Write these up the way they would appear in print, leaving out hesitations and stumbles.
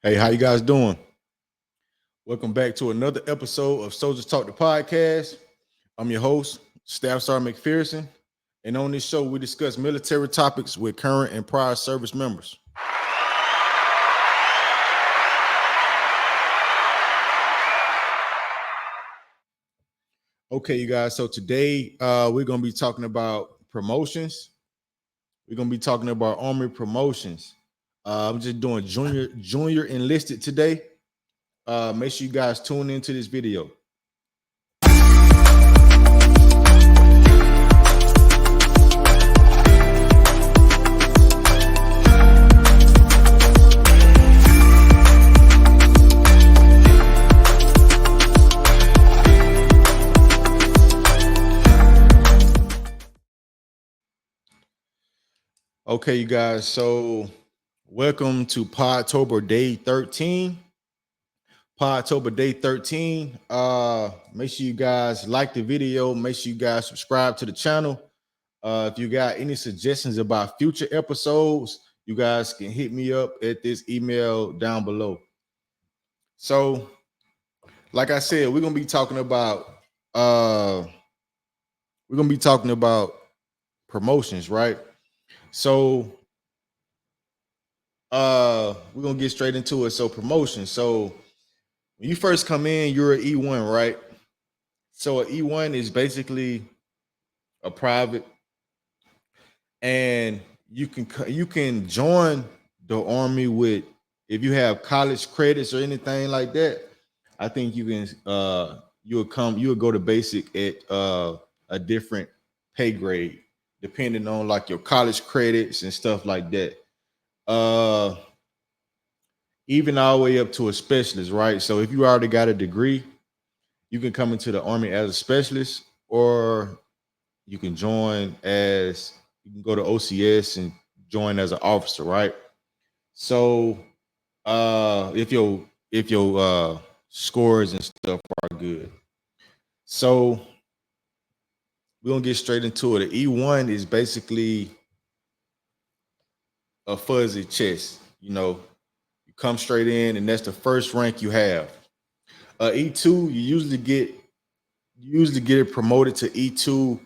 Hey, how you guys doing? Welcome back to another episode of Soldiers Talk the Podcast. I'm your host, Staff Sergeant McPherson, and on this show we discuss military topics with current and prior service members. Okay, you guys. So today we're gonna be talking about promotions. We're gonna be talking about Army promotions. I'm just doing junior enlisted today. Make sure you guys tune into this video. Okay, you guys. So welcome to Podtober Day 13. Podtober Day 13. Make sure you guys like the video. Make sure you guys subscribe to the channel. If you got any suggestions about future episodes, you guys can hit me up at this email down below. So, like I said, we're gonna be talking about promotions, right? So we're gonna get straight into it. So promotions. So when you first come in, you're an E1, right? So an E1 is basically a private, and you can join the army with, if you have college credits or anything like that. I think you can you'll go to basic at a different pay grade depending on like your college credits and stuff like that. Uh Even all the way up to a specialist, right? So if you already got a degree, you can come into the army as a specialist, or you can go to OCS and join as an officer, right? So if your scores and stuff are good. So we're gonna get straight into it. The E1 is basically a fuzzy chest. You come straight in, and that's the first rank you have. E2, you usually get it promoted to E2.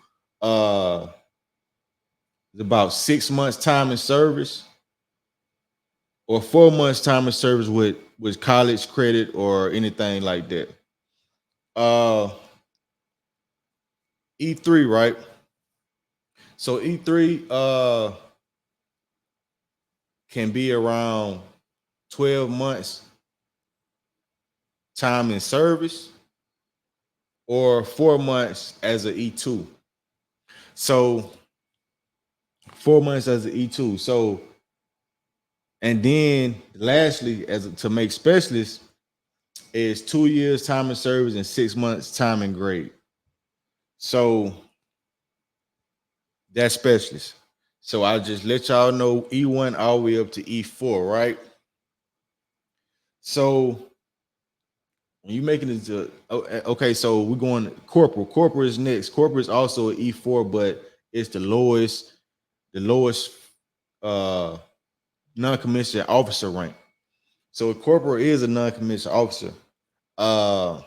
It's about 6 months time in service, or 4 months time in service with college credit or anything like that. Uh, E3, right? So E3 can be around 12 months time in service, or 4 months as an E2. So 4 months as an E2. So, and then lastly, to make specialist, is 2 years time in service and 6 months time in grade. So that's specialist. So I just let y'all know E1 all the way up to E4, right? So when you making it to, okay, so we're going corporal. Corporal is next. Corporal is also an E4, but it's the lowest uh non-commissioned officer rank. So a corporal is a non-commissioned officer. Uh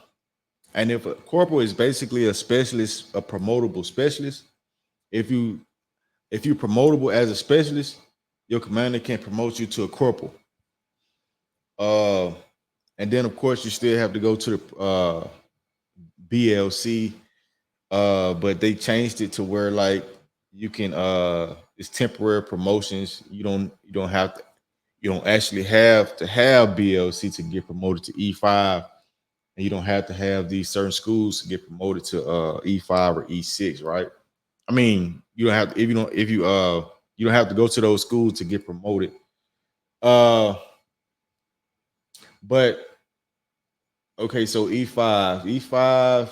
and if a corporal is basically a specialist, a promotable specialist, if you if you're promotable as a specialist, your commander can promote you to a corporal. Uh and then of course you still have to go to the BLC. But they changed it to where like you can it's temporary promotions. You don't actually have to have BLC to get promoted to E5, and you don't have to have these certain schools to get promoted to E5 or E6, right? I mean, you don't have to, if you don't have to go to those schools to get promoted. Uh but okay, so E5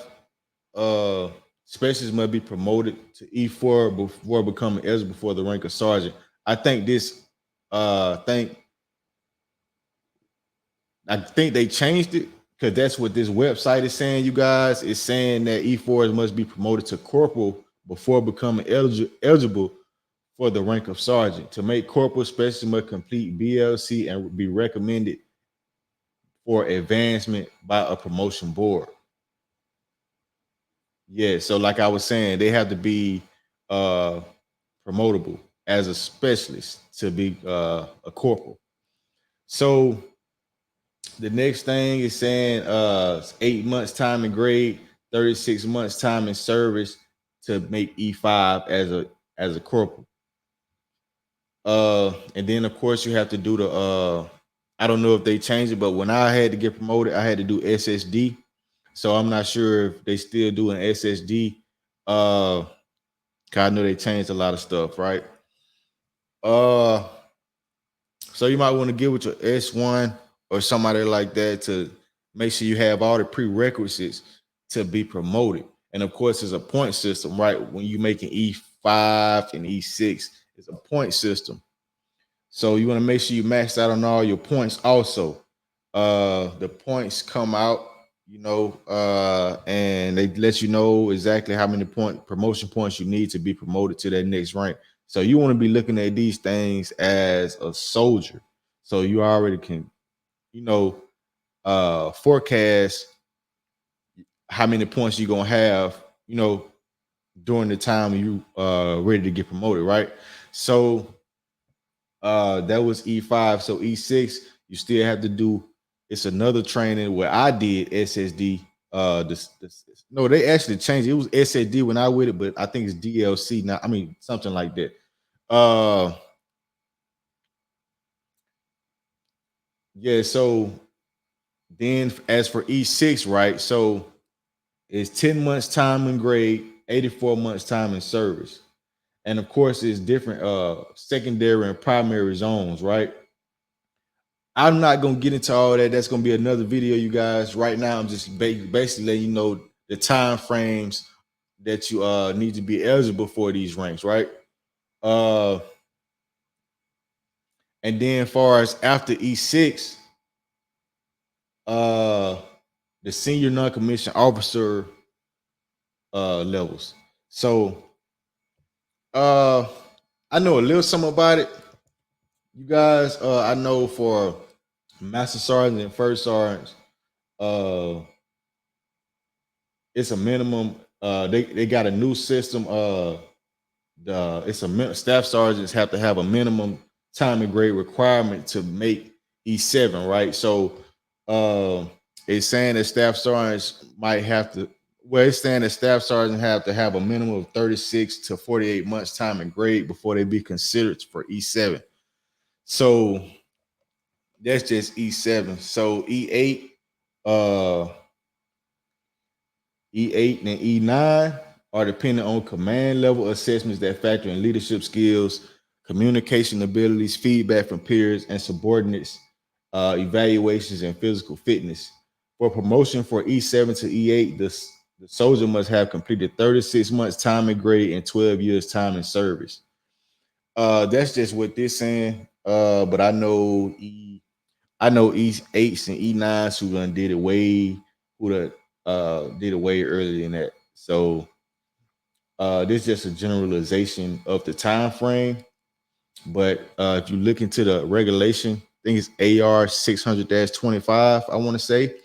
uh specialists must be promoted to E4 before becoming eligible for the rank of sergeant. I think this think I think they changed it because that's what this website is saying. You guys, is saying that E4s must be promoted to corporal before becoming eligible for the rank of sergeant. To make corporal, specialists must complete BLC and be recommended for advancement by a promotion board. Yeah, so like I was saying, they have to be uh promotable as a specialist to be a corporal. So the next thing is saying 8 months time in grade, 36 months time in service to make E5 as a corporal. And then of course you have to do the I don't know if they changed it, but when I had to get promoted, I had to do SSD. So I'm not sure if they still do an SSD. 'Cause I know they changed a lot of stuff, right? Uh so you might want to get with your S1 or somebody like that to make sure you have all the prerequisites to be promoted. And of course, it's a point system, right? When you making E5 and E6, it's a point system. So you want to make sure you max out on all your points also. The points come out, and they let you know exactly how many promotion points you need to be promoted to that next rank. So you want to be looking at these things as a soldier. So you already can, forecast how many points you're gonna have, during the time you ready to get promoted, right? So that was E5. So E6, you still have to do. It's another training where I did SSD. No, they actually changed it. It was SSD when I with it, but I think it's DLC now. I mean, something like that. Yeah. So then, as for E6, right? So it's 10 months time in grade, 84 months time in service, and of course, it's different secondary and primary zones, right? I'm not gonna get into all that. That's gonna be another video, you guys. Right now, I'm just basically letting you know the time frames that you need to be eligible for these ranks, right? Uh, and then, far as after E6, uh, the senior non-commissioned officer levels. So, uh, I know a little something about it. You guys, I know for master sergeant and first sergeants, uh, it's a minimum. They got a new system. Staff sergeants have to have a minimum time and grade requirement to make E7, right? So it's saying that staff sergeants might have to. Well, it's saying that staff sergeants have to have a minimum of 36 to 48 months time and grade before they be considered for E7. So that's just E7. So E8, uh, E8 and E9 are dependent on command level assessments that factor in leadership skills, communication abilities, feedback from peers and subordinates, evaluations, and physical fitness. For promotion for E7 to E8, the soldier must have completed 36 months time in grade and 12 years time in service. That's just what this saying. But I know E8s and E9s who done did it way who done did it way earlier than that. So this is just a generalization of the time frame. But if you look into the regulation, I think it's AR 600-25, I want to say,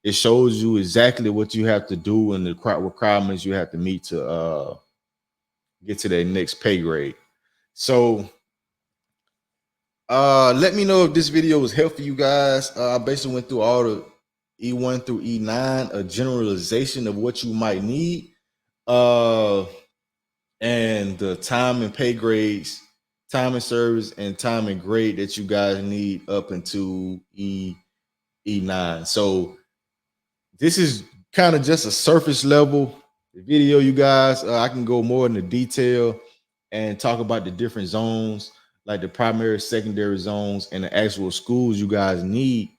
it shows you exactly what you have to do and the requirements you have to meet to get to that next pay grade. So let me know if this video was helpful, you guys. I basically went through all the E1 through E9, a generalization of what you might need, and the time and pay grades, time and service, and time and grade that you guys need up into E9. So this is kind of just a surface level video, you guys. I can go more into detail and talk about the different zones, like the primary, secondary zones, and the actual schools you guys need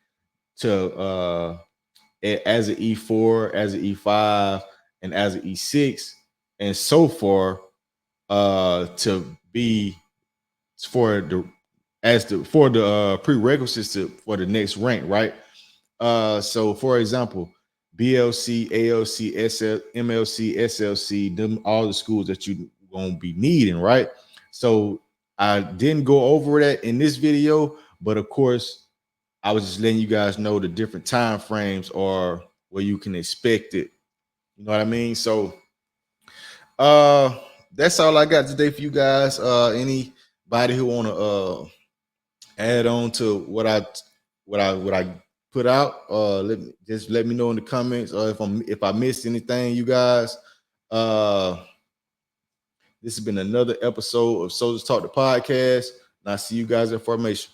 to as an E4, as an E5, and as an E6, and so far to be for the prerequisites for the next rank, right? So for example, BLC, ALC, SL, MLC, SLC, them all the schools that you gonna be needing, right? So I didn't go over that in this video, but of course, I was just letting you guys know the different time frames or where you can expect it. You know what I mean? So uh that's all I got today for you guys. Anybody who wanna add on to what I put out, let me know in the comments, or if I missed anything, you guys. Uh this has been another episode of Soldiers Talk the podcast, and I see you guys in formation.